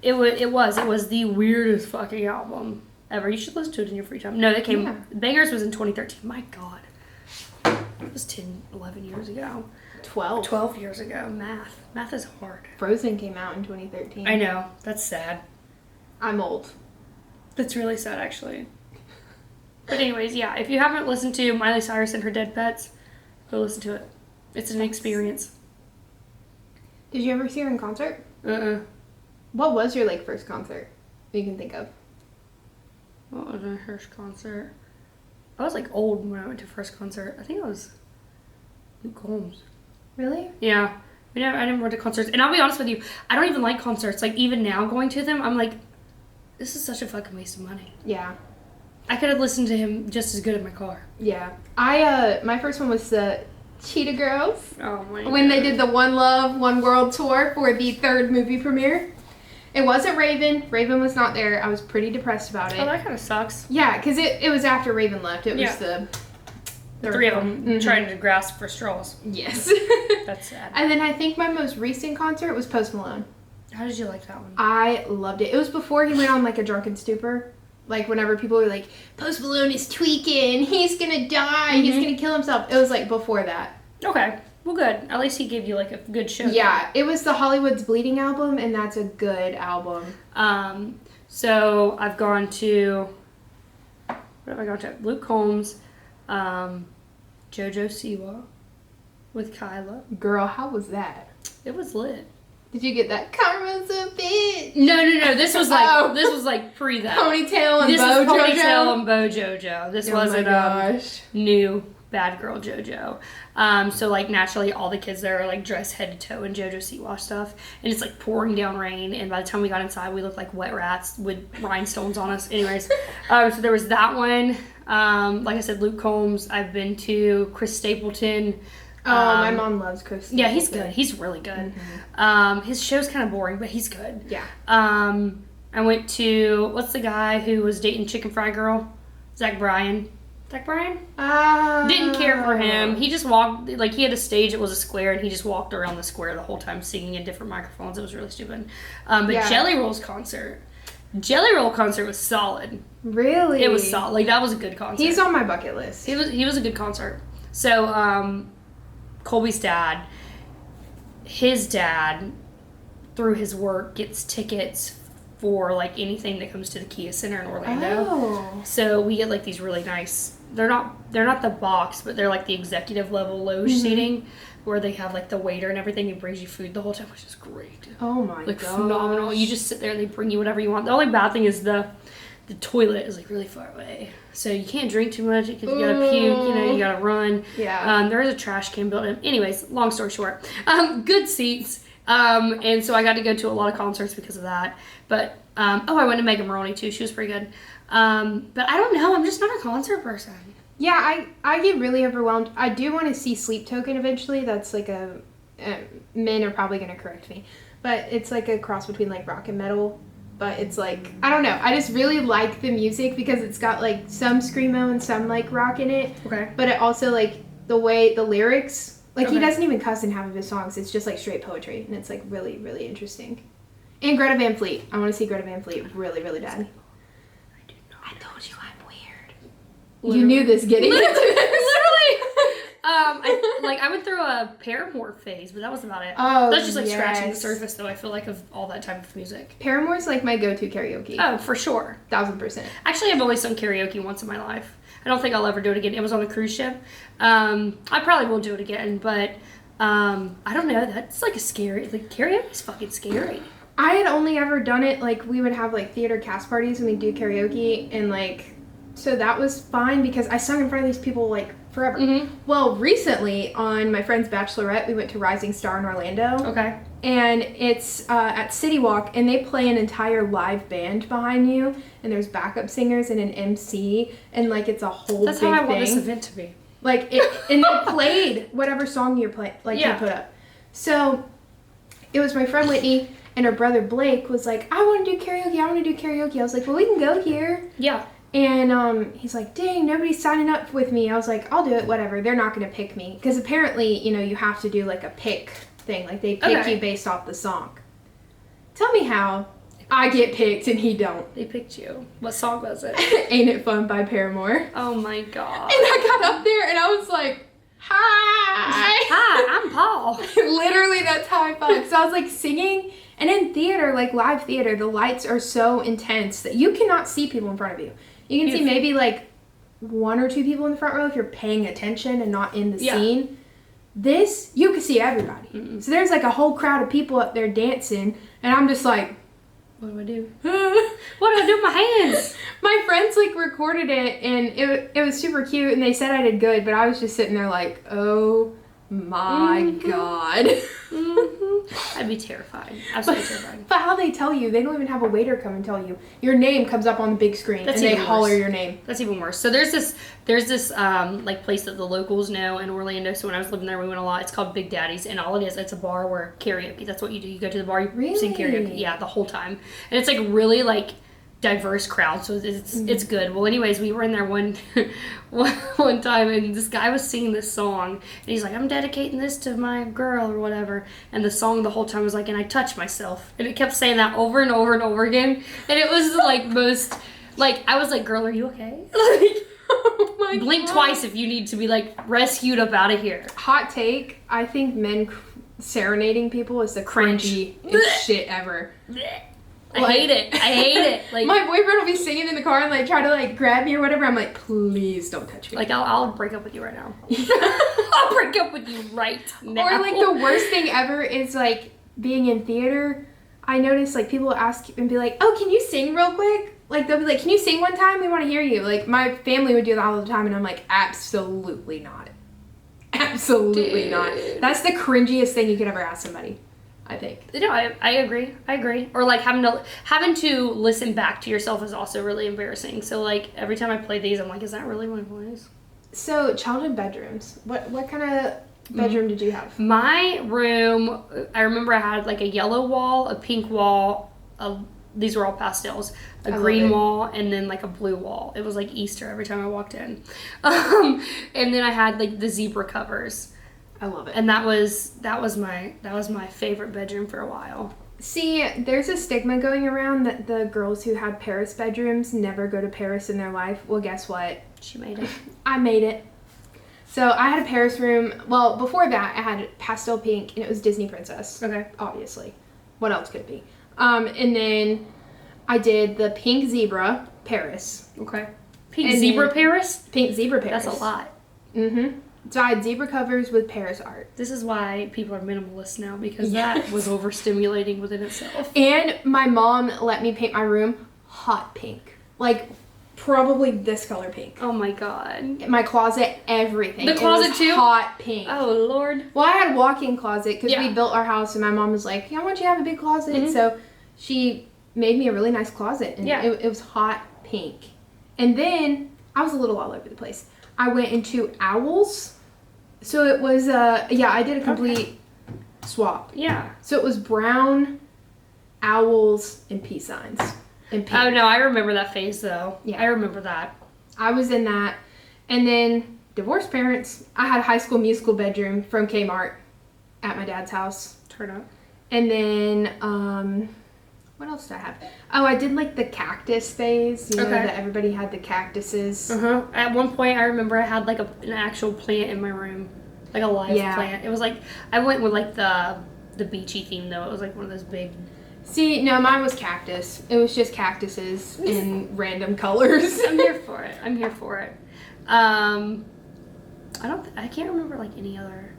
it was the weirdest fucking album ever. You should listen to it in your free time. No, that came, Bangers was in 2013. My God. It was 10, 11 years ago. 12 years ago. Math is hard. Frozen came out in 2013. I know. That's sad. I'm old. That's really sad, actually. But anyways, yeah, if you haven't listened to Miley Cyrus and Her Dead Pets, go listen to it. It's an experience. Did you ever see her in concert? What was your, like, first concert you can think of? What was my first concert? I was, like, old when I went to first concert. I think it was Luke Combs. Really? Yeah. I never went to concerts. And I'll be honest with you, I don't even like concerts. Like, even now going to them, I'm like, this is such a fucking waste of money. Yeah. I could have listened to him just as good in my car. Yeah. My first one was the Cheetah Girls. Oh my God. When they did the One Love, One World tour for the 3rd movie premiere. It wasn't Raven. Raven was not there. I was pretty depressed about it. Oh, that kind of sucks. Yeah, because it was after Raven left. It was the 3 of them trying to grasp for straws. Yes. That's sad. And then I think my most recent concert was Post Malone. How did you like that one? I loved it. It was before he went on like a drunken stupor. Like whenever people were like, Post Malone is tweaking, he's gonna die, he's gonna kill himself. It was like before that. Okay. Well, good. At least he gave you like a good show. Yeah, it was the Hollywood's Bleeding album, and that's a good album. So I've gone to, what have I gone to? Luke Combs, JoJo Siwa with Kyla. Girl, how was that? It was lit. Did you get that karma's a bitch? No. This was like pre that. Ponytail and this Bo was Ponytail JoJo? and Bo JoJo. This Oh wasn't my gosh. New bad girl JoJo. So like naturally all the kids there are like dressed head to toe in JoJo Siwa stuff, and it's like pouring down rain, and by the time we got inside we looked like wet rats with rhinestones on us. Anyways, so there was that one. Like I said, Luke Combs. I've been to Chris Stapleton. Oh, my mom loves Chris. Yeah, he's good. He's really good. His show's kind of boring, but he's good. Yeah. I went to, what's the guy who was dating Chicken Fry Girl? Zach Bryan. Didn't care for him. He just walked, like he had a stage, it was a square, and he just walked around the square the whole time singing in different microphones. It was really stupid. But Jelly Roll's concert. Jelly Roll concert was solid. Really? It was solid. Like that was a good concert. He's on my bucket list. He was a good concert. So, Colby's dad, his dad, through his work, gets tickets for like anything that comes to the Kia Center in Orlando. Oh. So we get like these really nice, they're not the box, but they're like the executive level loge seating where they have like the waiter and everything who brings you food the whole time, which is great. Oh my god. Like phenomenal. You just sit there and they bring you whatever you want. The only bad thing is the toilet is like really far away. So you can't drink too much because you gotta puke, you gotta run. Yeah. There is a trash can built in. Anyways, long story short, good seats. And so I got to go to a lot of concerts because of that. But, I went to Megan Maroney too. She was pretty good. But I don't know. I'm just not a concert person. Yeah, I get really overwhelmed. I do want to see Sleep Token eventually. That's like men are probably going to correct me. But it's like a cross between like rock and metal. But it's like, I don't know. I just really like the music because it's got like some screamo and some like rock in it. Okay. But it also like the lyrics, like he doesn't even cuss in half of his songs. It's just like straight poetry. And it's like really, really interesting. And Greta Van Fleet. I want to see Greta Van Fleet really, really bad. I told you I'm weird. Literally. You knew this getting into this. Literally. I went through a Paramore phase, but that was about it. Oh, that's just like scratching the surface, though. I feel like of all that type of music. Paramore's like my go-to karaoke. Oh, for sure. 1000%. Actually, I've only sung karaoke once in my life. I don't think I'll ever do it again. It was on a cruise ship. I probably will do it again, but I don't know. That's like a scary. Like karaoke's fucking scary. I had only ever done it like we would have like theater cast parties and we'd do karaoke and like so that was fine because I sung in front of these people like forever. Mm-hmm. Well, recently on my friend's bachelorette, we went to Rising Star in Orlando. Okay. And it's at City Walk, and they play an entire live band behind you, and there's backup singers and an MC, and like it's a whole That's big how I thing. want this event to be. Like it, and they played whatever song you play, like you put up. So it was my friend Whitney and her brother Blake was like, I want to do karaoke. I was like, well, we can go here. Yeah. And he's like, dang, nobody's signing up with me. I was like, I'll do it, whatever. They're not going to pick me. Because apparently, you know, you have to do like a pick thing. Like they pick you based off the song. Tell me how I get picked and he don't. They picked you. What song was it? Ain't It Fun by Paramore. Oh my god. And I got up there and I was like, hi. Hi, I'm Paul. Literally, that's how I felt. So I was like singing. And in theater, like live theater, the lights are so intense that you cannot see people in front of you. You can see maybe like 1 or 2 people in the front row if you're paying attention and not in the scene. This, you can see everybody. Mm-mm. So there's like a whole crowd of people up there dancing, and I'm just like, what do I do? What do I do with my hands? My friends like recorded it, and it was super cute, and they said I did good, but I was just sitting there like, oh my god. I'd be terrified. Absolutely terrified. But how they tell you, they don't even have a waiter come and tell you. Your name comes up on the big screen, and they holler your name. That's even worse. So there's this like place that the locals know in Orlando. So when I was living there, we went a lot. It's called Big Daddy's, and all it is, it's a bar where karaoke. That's what you do. You go to the bar, you sing karaoke. Yeah, the whole time, and it's like really like diverse crowd, so it's good. Well, anyways, we were in there one time, and this guy was singing this song, and he's like, I'm dedicating this to my girl or whatever, and the song the whole time was like, and I touch myself, and it kept saying that over and over and over again, and it was like most, like, I was like, girl, are you okay? Like, oh my blink God. Twice if you need to be like rescued up out of here. Hot take, I think men serenading people is the cringy shit ever. I hate it. Like, my boyfriend will be singing in the car and like try to like grab me or whatever. I'm like, please don't touch me. Like I'll break up with you right now. I'll break up with you right now. Or like the worst thing ever is like being in theater. I notice like people ask and be like, oh, can you sing real quick? Like they'll be like, can you sing one time? We want to hear you. Like my family would do that all the time, and I'm like, absolutely not. Absolutely not. That's the cringiest thing you could ever ask somebody, I think. No, I agree. Or like having to listen back to yourself is also really embarrassing. So like every time I play these, I'm like, is that really my voice? So childhood bedrooms. What kind of bedroom did you have? My room, I remember I had like a yellow wall, a pink wall, these were all pastels, a green wall, and then like a blue wall. It was like Easter every time I walked in. And then I had like the zebra covers. I love it. And that was my favorite bedroom for a while. See, there's a stigma going around that the girls who had Paris bedrooms never go to Paris in their life. Well, guess what? She made it. I made it. So I had a Paris room. Well, before that, I had pastel pink, and it was Disney Princess. Okay. Obviously. What else could it be? And then I did the pink zebra Paris. Okay. Pink zebra Paris? Pink zebra Paris. That's a lot. Mm-hmm. So I had zebra covers with Paris art. This is why people are minimalists now, because that was overstimulating within itself. And my mom let me paint my room hot pink. Like, probably this color pink. Oh my God. My closet, everything. The closet too? Hot pink. Oh Lord. Well, I had a walk-in closet because we built our house, and my mom was like, yeah, I want you to have a big closet. Mm-hmm. So she made me a really nice closet, and it was hot pink. And then I was a little all over the place. I went into owls. So it was, I did a complete swap. Yeah. So it was brown, owls, and peace signs. And pink. Oh, no, I remember that phase, though. Yeah. I remember that. I was in that. And then, divorced parents. I had a High School Musical bedroom from Kmart at my dad's house. Turn up. And then, what else did I have? Oh, I did, like, the cactus phase. You know, that everybody had the cactuses. Uh-huh. At one point, I remember I had, like, an actual plant in my room. Like, a live plant. It was, like, I went with, like, the beachy theme, though. It was, like, one of those big... See, no, mine was cactus. It was just cactuses in random colors. I'm here for it. I can't remember, like, any other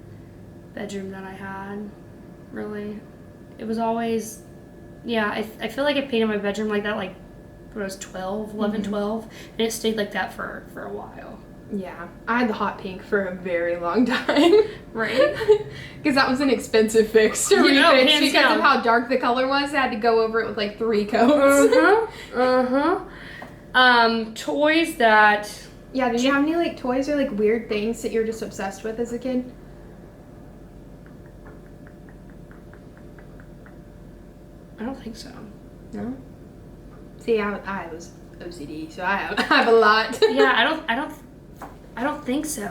bedroom that I had, really. It was always... Yeah, I feel like I painted my bedroom like that, like, when I was 11, 12, and it stayed like that for a while. Yeah, I had the hot pink for a very long time. Right? Because that was an expensive fix to refix because of how dark the color was. I had to go over it with, like, 3 coats. Toys that... Yeah, did you have any, like, toys or, like, weird things that you were just obsessed with as a kid? I don't think so. No? See, I was OCD, so I have a lot. Yeah, I don't think so.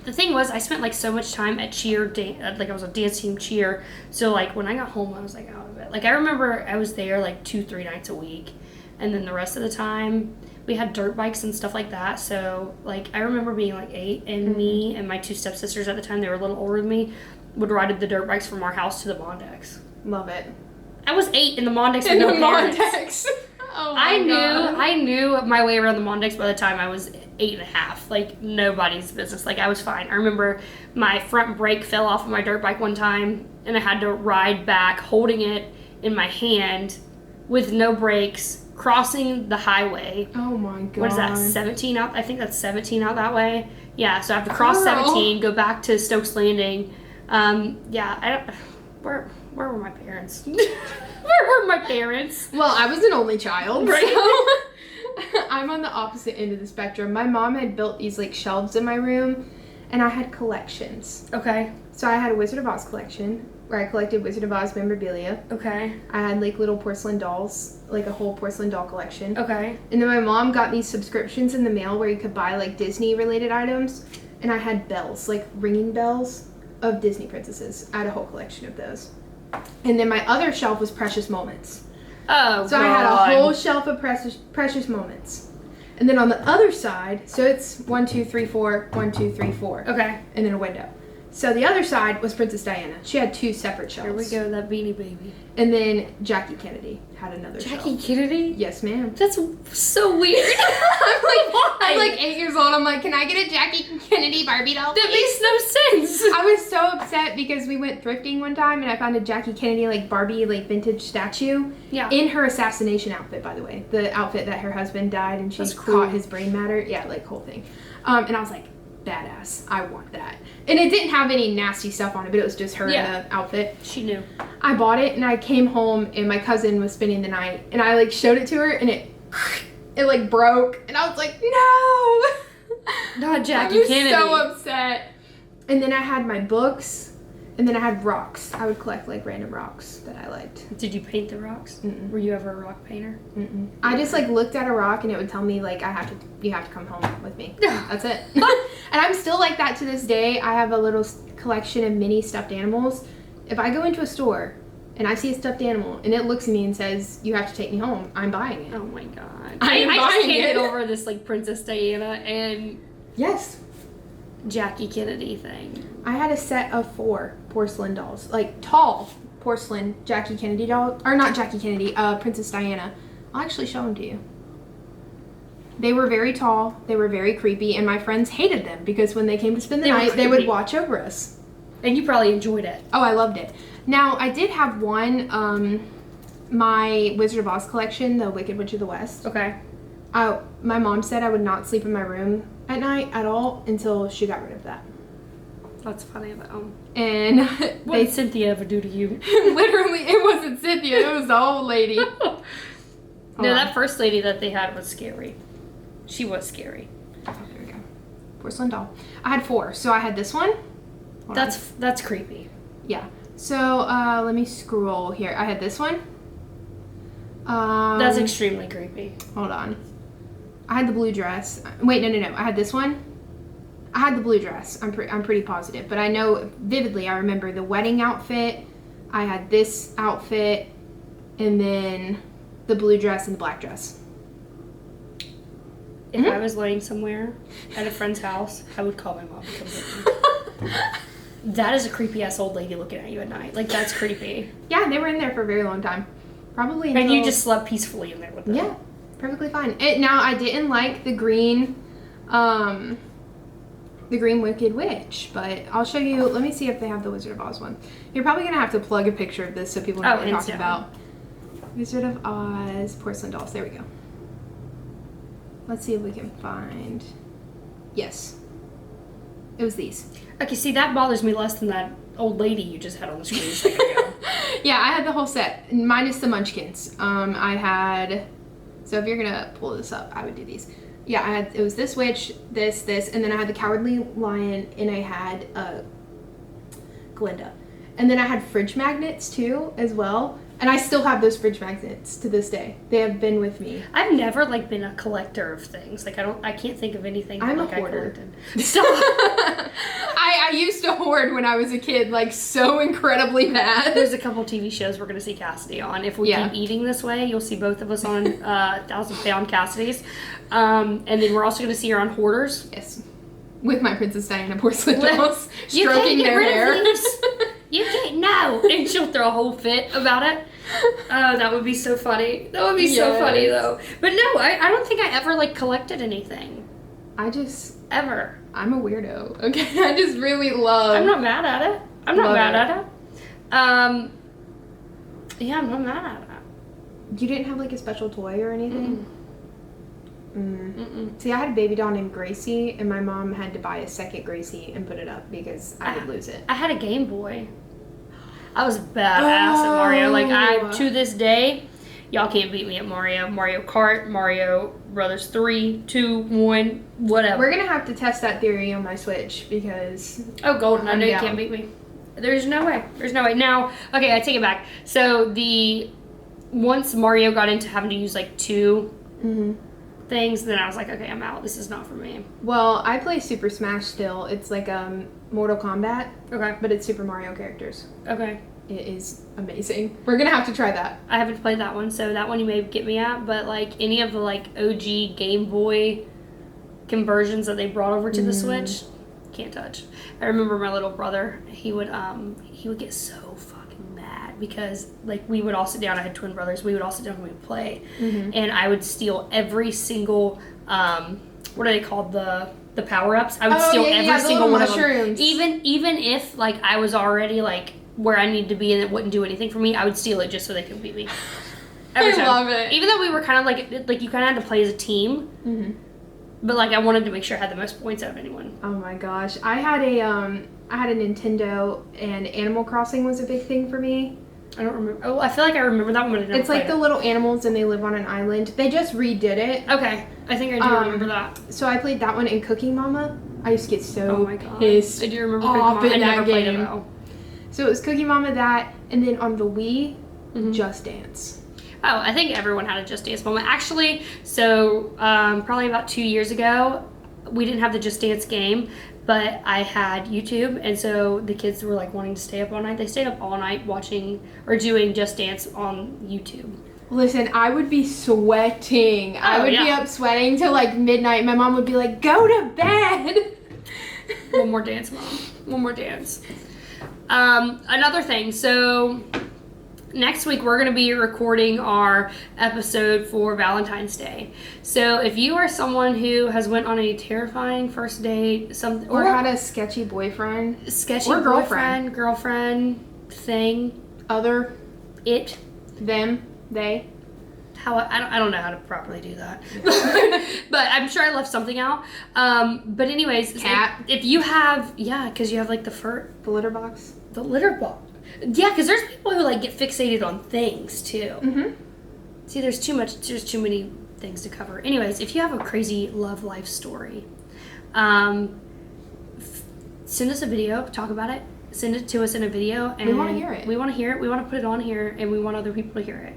The thing was, I spent like so much time at cheer, like I was a dance team cheer. So like when I got home, I was like out of it. Like I remember I was there like 2-3 nights a week, and then the rest of the time we had dirt bikes and stuff like that. So like I remember being like 8, and me and my 2 stepsisters at the time, they were a little older than me, would ride the dirt bikes from our house to the Mondex. Love it. I was 8 in the Mondex with no parents. Oh my God. I knew my way around the Mondex by the time I was 8.5. Like, nobody's business. Like, I was fine. I remember my front brake fell off of my dirt bike one time, and I had to ride back holding it in my hand with no brakes, crossing the highway. Oh my God. What is that, 17 out? I think that's 17 out that way. Yeah, so I have to cross 17, go back to Stokes Landing. Where were my parents? Where were my parents? Well, I was an only child, Right. so I'm on the opposite end of the spectrum. My mom had built these like shelves in my room, and I had collections. Okay. So I had a Wizard of Oz collection where I collected Wizard of Oz memorabilia. Okay. I had like little porcelain dolls, like a whole porcelain doll collection. Okay. And then my mom got these subscriptions in the mail where you could buy like Disney related items, and I had bells, like ringing bells of Disney princesses. I had a whole collection of those. And then my other shelf was Precious Moments. Oh, So God. I had a whole shelf of precious moments. And then on the other side, so it's 1, 2, 3, 4, 1, 2, 3, 4. Okay. And then a window. So the other side was Princess Diana. She had 2 separate shelves. Here we go, that Beanie Baby. And then Jackie Kennedy had another shelf. Jackie Kennedy? Yes, ma'am. That's so weird. I'm like 8 years old. I'm like, can I get a Jackie Kennedy Barbie doll? That please? makes no sense. I was so upset because we went thrifting one time and I found a Jackie Kennedy like Barbie like vintage statue. Yeah. In her assassination outfit, by the way, the outfit that her husband died and she That's cool. caught his brain matter. Yeah, like whole thing. And I was like, badass. I want that. And it didn't have any nasty stuff on it, but it was just her in the outfit. She knew. I bought it and I came home and my cousin was spending the night and I like showed it to her and it like broke and I was like, no. Not Jackie I was Kennedy. so upset. And then I had my books and then I had rocks. I would collect like random rocks that I liked. Did you paint the rocks? Mm-mm. Were you ever a rock painter? Mm-mm. I just like looked at a rock and it would tell me like you have to come home with me. That's it. And I'm still like that to this day. I have a little collection of mini stuffed animals. If I go into a store and I see a stuffed animal and it looks at me and says, you have to take me home, I'm buying it. Oh my God. I'm I just buying can't it. get over this like Princess Diana and Yes. Jackie Kennedy thing. I had a set of 4 porcelain dolls, like tall porcelain Jackie Kennedy dolls, or not Jackie Kennedy, Princess Diana. I'll actually show them to you. They were very tall, they were very creepy, and my friends hated them because when they came to spend the They were night, they would creepy. watch over us. And you probably enjoyed it. Oh, I loved it. Now, I did have one, my Wizard of Oz collection, the Wicked Witch of the West. Okay. My mom said I would not sleep in my room at night at all until she got rid of that. That's funny though. And What did Cynthia ever do to you? literally, it wasn't Cynthia, it was the old lady. No, Hold on. that first lady that they had was scary. She was scary. Oh, there we go. Porcelain doll. I had 4. So I had this one. Hold on. That's creepy. Yeah. So let me scroll here. I had this one. That's extremely creepy. Hold on. I had the blue dress. Wait, no. I had this one. I had the blue dress. I'm pretty positive, but I know vividly. I remember the wedding outfit. I had this outfit, and then the blue dress and the black dress. If I was laying somewhere at a friend's house, I would call my mom to come get me. That is a creepy ass old lady looking at you at night. Like, that's creepy. Yeah, they were in there for a very long time. Probably until... And you just slept peacefully in there with them. Yeah, perfectly fine. Now, I didn't like the green Wicked Witch, but I'll show you. Let me see if they have the Wizard of Oz one. You're probably going to have to plug a picture of this so people know what we're talking about. Wizard of Oz porcelain dolls. There we go. Let's see if we can find... Yes. It was these. Okay, see, that bothers me less than that old lady you just had on the screen a second ago. Yeah, I had the whole set, minus the munchkins. I had... So if you're going to pull this up, I would do these. Yeah, it was this witch, this, and then I had the Cowardly Lion, and I had Glinda. And then I had fridge magnets, too, as well. And I still have those fridge magnets to this day. They have been with me. I've never like been a collector of things. Like I can't think of anything. I'm like a hoarder. I collected. So I used to hoard when I was a kid, like so incredibly bad. there's a couple TV shows we're gonna see Cassidy on. If we keep eating this way, you'll see both of us on 1,000-pound Cassidy's. And then we're also gonna see her on Hoarders. Yes. With my Princess Diana porcelain dolls, You can't stroking get their rid hair. of these. You can't, no. And she'll throw a whole fit about it. Oh, that would be so funny. That would be so funny, though. But no, I don't think I ever, like, collected anything. Ever. I'm a weirdo, okay? I just really love... I'm not mad at it. I'm not mad at it. Yeah, I'm not mad at it. You didn't have, like, a special toy or anything? Mm-mm. See, I had a baby doll named Gracie, and my mom had to buy a second Gracie and put it up because I would lose it. I had a Game Boy. I was badass at Mario. Like, to this day, y'all can't beat me at Mario. Mario Kart, Mario Brothers 3, 2, 1, whatever. We're gonna have to test that theory on my Switch because... Oh, Golden, I know you down. can't beat me. There's no way. There's no way. Now, okay, I take it back. So, once Mario got into having to use, like, 2 things, then I was like, okay, I'm out. This is not for me. Well, I play Super Smash still. It's like Mortal Kombat, Okay. but it's Super Mario characters. Okay. It is amazing. We're gonna have to try that. I haven't played that one, so that one you may get me at, but like any of the like OG Game Boy conversions that they brought over to the Switch, can't touch. I remember my little brother, he would get so fucking mad because like we would all sit down, I had twin brothers, we would all sit down and we would play, and I would steal every single what are they called, the power-ups? I would steal every single one of them. Even if like I was already like where I need to be and it wouldn't do anything for me, I would steal it just so they could beat me. Every time. love it. Even though we were kind of like you kind of had to play as a team, but like I wanted to make sure I had the most points out of anyone. Oh my gosh, I had a Nintendo, and Animal Crossing was a big thing for me. I don't remember. Oh, I feel like I remember that one, but I never It's like played the it. little animals and they live on an island. They just redid it. Okay, I think I do remember that. So I played that one in Cooking Mama. I used to get so Oh my god, pissed I do remember off Cookie in Mama. I that never played it game. though. So it was Cooking Mama, that, and then on the Wii, Just Dance. Oh, I think everyone had a Just Dance moment. Actually, so probably about 2 years ago, we didn't have the Just Dance game, but I had YouTube, and so the kids were like wanting to stay up all night. They stayed up all night watching or doing Just Dance on YouTube. Listen, I would be sweating. I would be up sweating till like midnight. My mom would be like, go to bed. One more dance, Mom. One more dance. Another thing, so next week we're going to be recording our episode for Valentine's Day. So if you are someone who has went on a terrifying first date, or had a sketchy boyfriend, sketchy or girlfriend thing, other, it, them, they. how I don't know how to properly do that, but I'm sure I left something out. But anyways, Cat. if you have, because you have like the fur, The litter box. the litter box. Yeah, because there's people who like get fixated on things too. See, there's too many things to cover. Anyways, if you have a crazy love life story, send us a video, talk about it. Send it to us in a video, and we want to hear it. We want to hear it. We want to put it on here, and we want other people to hear it.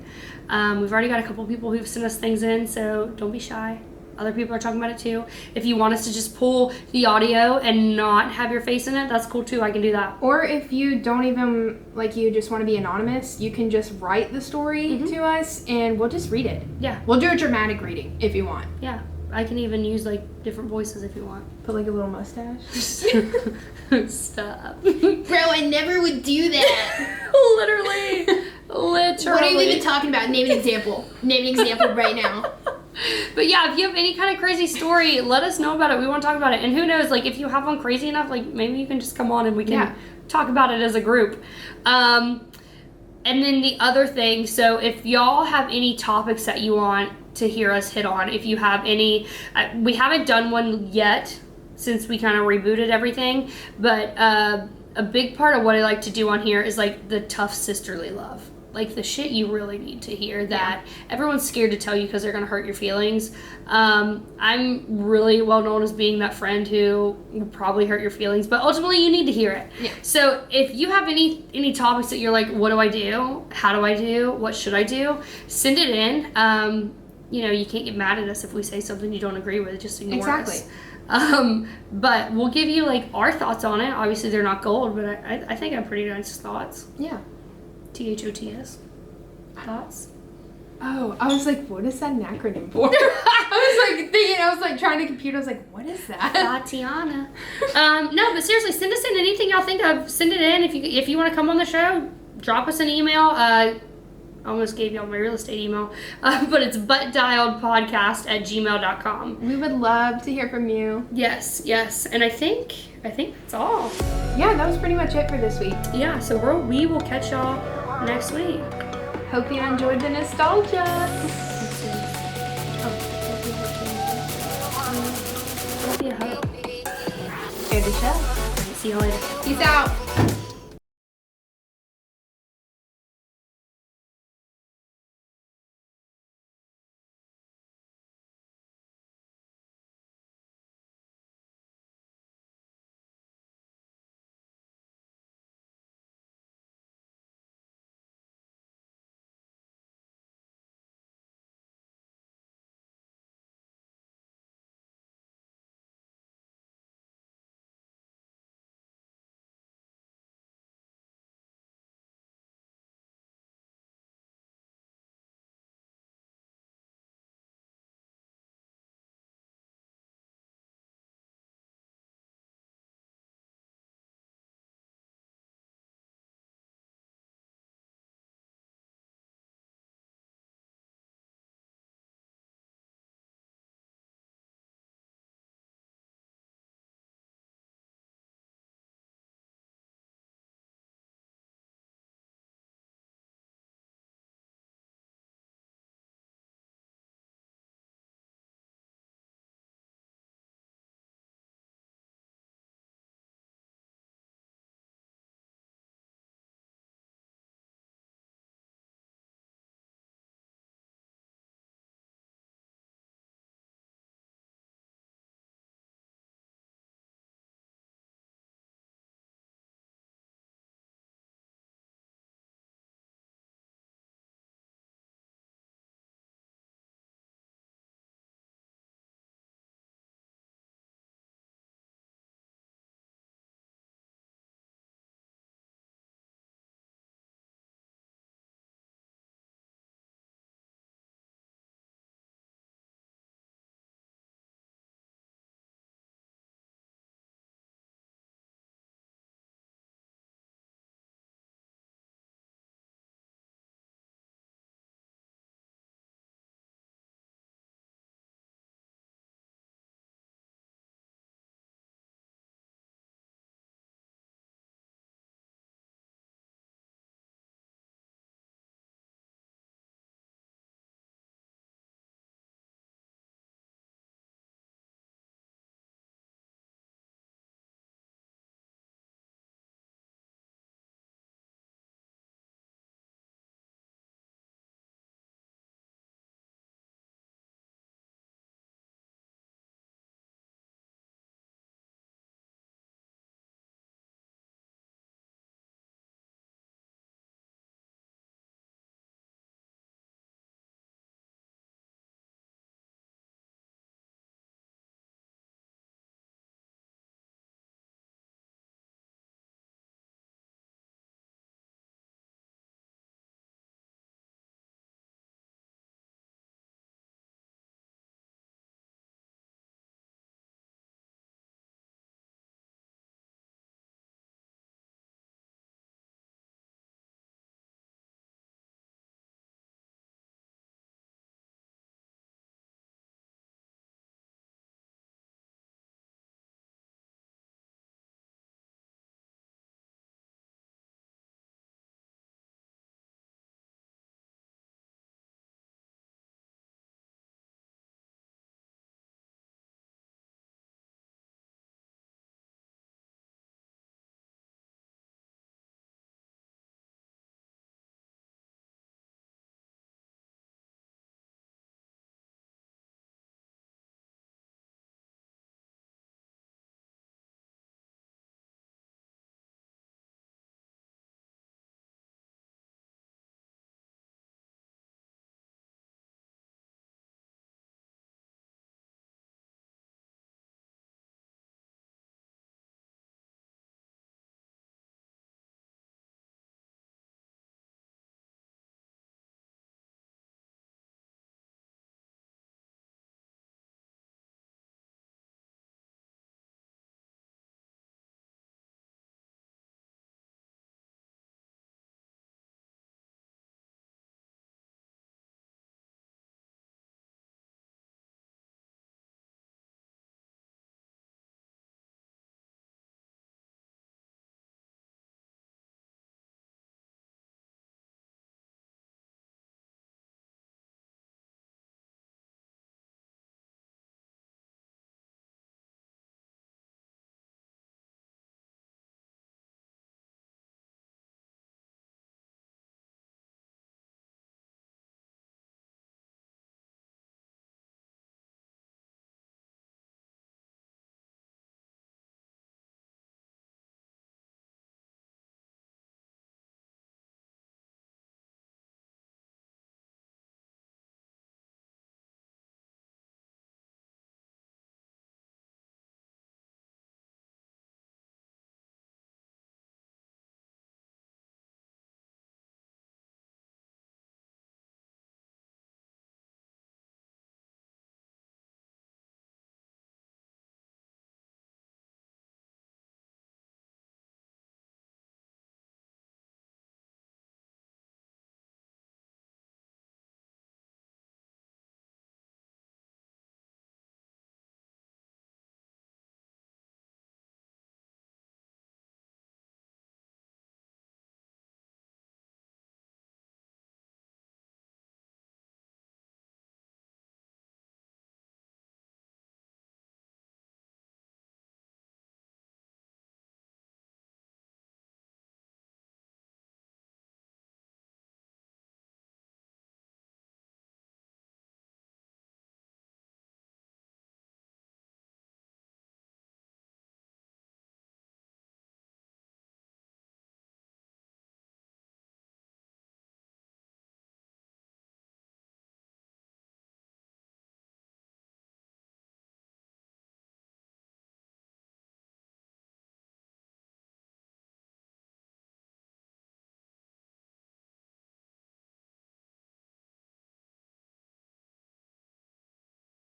We've already got a couple people who've sent us things in, so don't be shy. Other people are talking about it too. If you want us to just pull the audio and not have your face in it, that's cool too. I can do that. Or if you don't even, like, you just want to be anonymous, you can just write the story to us, and we'll just read it. Yeah. We'll do a dramatic reading if you want. Yeah. I can even use like different voices if you want. Put like a little mustache. Stop. Bro, I never would do that. Literally. What are you even talking about? Name an example. Name an example right now. But yeah, if you have any kind of crazy story, let us know about it. We want to talk about it. And who knows, like if you have one crazy enough, like maybe you can just come on and we can talk about it as a group. And then the other thing, so if y'all have any topics that you want to hear us hit on, if you have any, we haven't done one yet since we kind of rebooted everything, but a big part of what I like to do on here is like the tough sisterly love. like the shit you really need to hear that everyone's scared to tell you because they're going to hurt your feelings. I'm really well known as being that friend who will probably hurt your feelings, but ultimately you need to hear it. Yeah. So if you have any topics that you're like, what do I do? How do I do? What should I do? Send it in. You can't get mad at us if we say something you don't agree with. Just ignore us. But we'll give you like our thoughts on it. Obviously they're not gold, but I think I have pretty nice thoughts. Yeah. THOTS. Thoughts? Oh, I was like, what is that an acronym for? I was like trying to compute. I was like, what is that? Tatiana. No, but seriously, send us in anything y'all think of. Send it in. If you want to come on the show, drop us an email. I almost gave y'all my real estate email, but it's buttdialedpodcast@gmail.com. We would love to hear from you. Yes, and I think that's all. Yeah, that was pretty much it for this week. Yeah, so we will catch y'all next week. Hope you enjoyed the nostalgia. Love you. Share the show. See you later. Peace out.